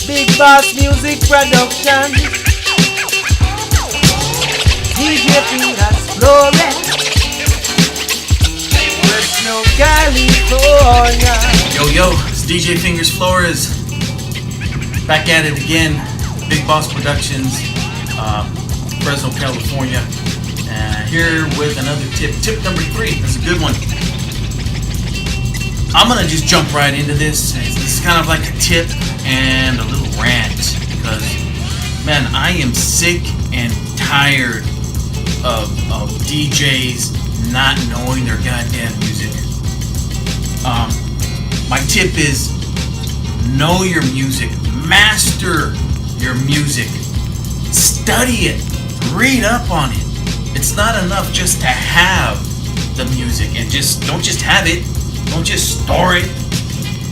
Big Boss Music Production. DJ Fingers Flores. Fresno, California. Yo, it's DJ Fingers Flores. Back at it again. Big Boss Productions, Fresno, California. Here with another tip. Tip number 3. That's a good one. I'm gonna just jump right into this. This is kind of like a tip and a little rant because, man, I am sick and tired of DJs not knowing their goddamn music. My tip is know your music, master your music, study it, read up on it. It's not enough just to have the music and don't just have it. Don't just store it,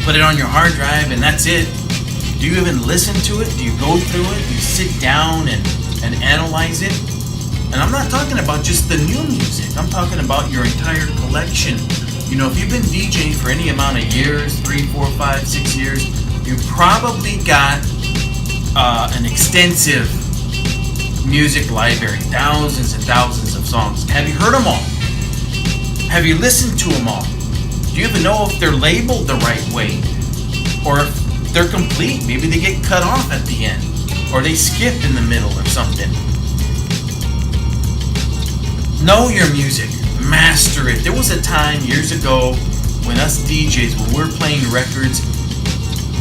put it on your hard drive, and that's it. Do you even listen to it? Do you go through it? Do you sit down and analyze it? And I'm not talking about just the new music. I'm talking about your entire collection. You know, if you've been DJing for any amount of years, 3, 4, 5, 6 years, you've probably got an extensive music library, thousands and thousands of songs. Have you heard them all? Have you listened to them all? Do you even know if they're labeled the right way? Or if they're complete? Maybe they get cut off at the end. Or they skip in the middle or something. Know your music. Master it. There was a time years ago when us DJs, when we were playing records,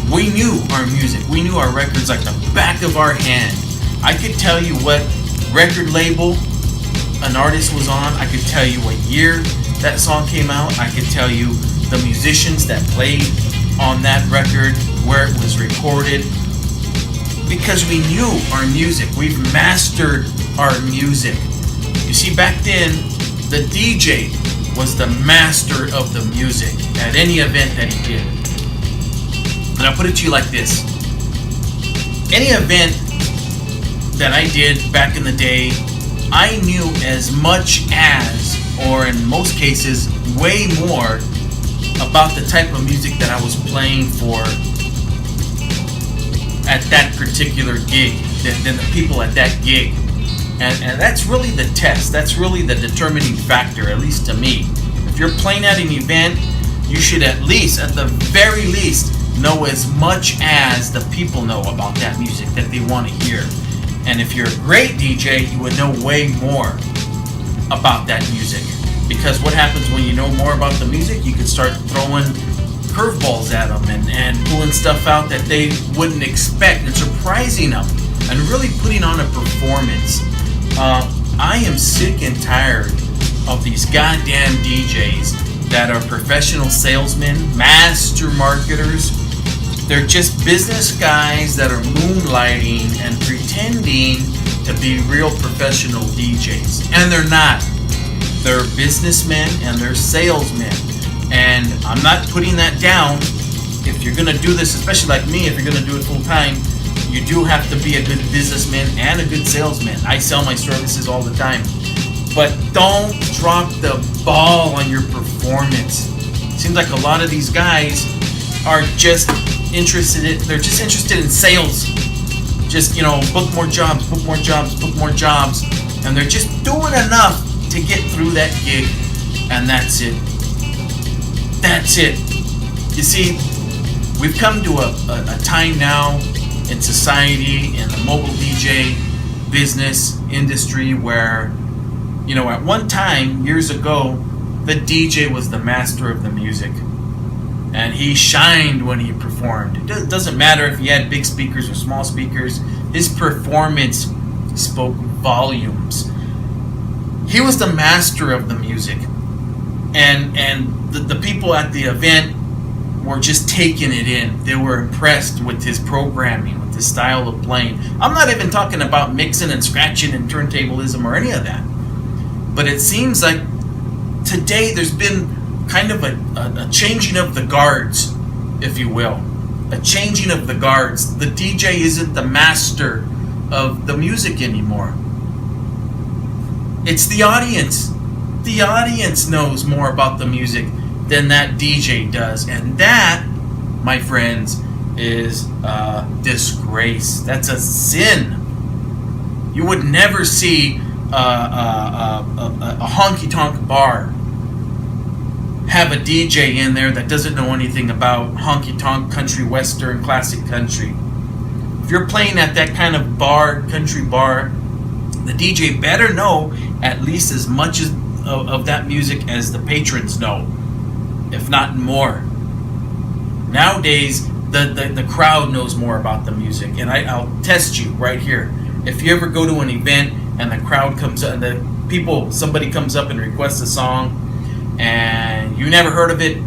we knew our music. We knew our records like the back of our hand. I could tell you what record label an artist was on. I could tell you what year that song came out. I could tell you the musicians that played on that record, where it was recorded, because we knew our music. We've mastered our music. You see, back then, the DJ was the master of the music at any event that he did. And I'll put it to you like this. Any event that I did back in the day, I knew as much as, or in most cases, way more about the type of music that I was playing for at that particular gig than the people at that gig. And that's really the test. That's really the determining factor, at least to me. If you're playing at an event, you should at the very least, know as much as the people know about that music that they want to hear. And if you're a great DJ, you would know way more about that music. Because what happens when you know more about the music, you can start throwing curveballs at them and pulling stuff out that they wouldn't expect and surprising them and really putting on a performance. I am sick and tired of these goddamn DJs that are professional salesmen, master marketers. They're just business guys that are moonlighting and pretending to be real professional DJs. And they're not. They're businessmen and they're salesmen. And I'm not putting that down. If you're going to do this, especially like me, if you're going to do it full time, you do have to be a good businessman and a good salesman. I sell my services all the time. But don't drop the ball on your performance. It seems like a lot of these guys are just interested in sales. Just, book more jobs, and they're just doing enough to get through that gig, and that's it. You see, we've come to a time now in society, in the mobile DJ business industry, where, at one time, years ago, the DJ was the master of the music. And he shined when he performed. It doesn't matter if he had big speakers or small speakers. His performance spoke volumes. He was the master of the music. And the people at the event were just taking it in. They were impressed with his programming, with his style of playing. I'm not even talking about mixing and scratching and turntablism or any of that. But it seems like today there's been kind of a changing of the guards, if you will. A changing of the guards. The DJ isn't the master of the music anymore. It's the audience. The audience knows more about the music than that DJ does. And that, my friends, is a disgrace. That's a sin. You would never see a honky-tonk bar have a DJ in there that doesn't know anything about honky-tonk, country western, classic country. If you're playing at that kind of bar, country bar, the DJ better know at least as much of that music as the patrons know, if not more. Nowadays, the crowd knows more about the music, and I'll test you right here. If you ever go to an event and the crowd comes up, somebody comes up and requests a song, and you never heard of it,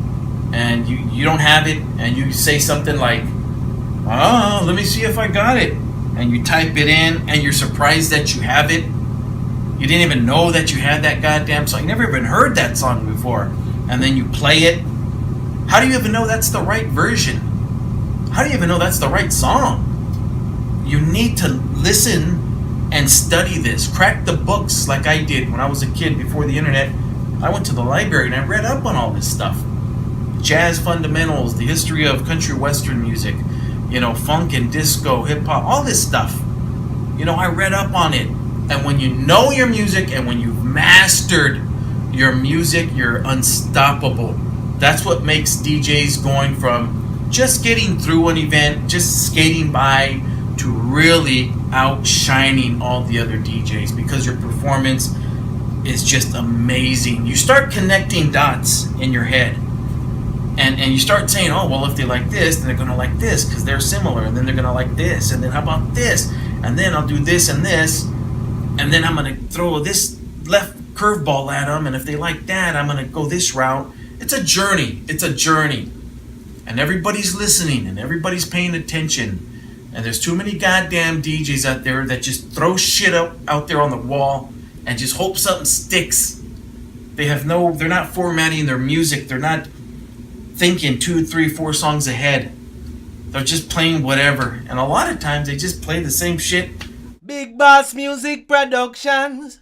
and you don't have it, and you say something like, "Oh, let me see if I got it," and you type it in, and you're surprised that you have it. You didn't even know that you had that goddamn song. You never even heard that song before, and then you play it. How do you even know that's the right version? How do you even know that's the right song? You need to listen and study this. Crack the books like I did when I was a kid before the internet. I went to the library and I read up on all this stuff. Jazz fundamentals, the history of country western music, funk and disco, hip hop, all this stuff. I read up on it. And when you know your music and when you've mastered your music, you're unstoppable. That's what makes DJs going from just getting through an event, just skating by, to really outshining all the other DJs, because your performance is just amazing. You start connecting dots in your head, and you start saying, oh, well, if they like this, then they're going to like this because they're similar, and then they're going to like this, and then how about this, and then I'll do this and this, and then I'm going to throw this left curveball at them, and if they like that, I'm going to go this route. It's a journey. It's a journey. And everybody's listening, and everybody's paying attention. And there's too many goddamn DJs out there that just throw shit out there on the wall and just hope something sticks. They're not formatting their music. They're not thinking 2, 3, 4 songs ahead. They're just playing whatever. And a lot of times they just play the same shit. Big Boss Music Productions.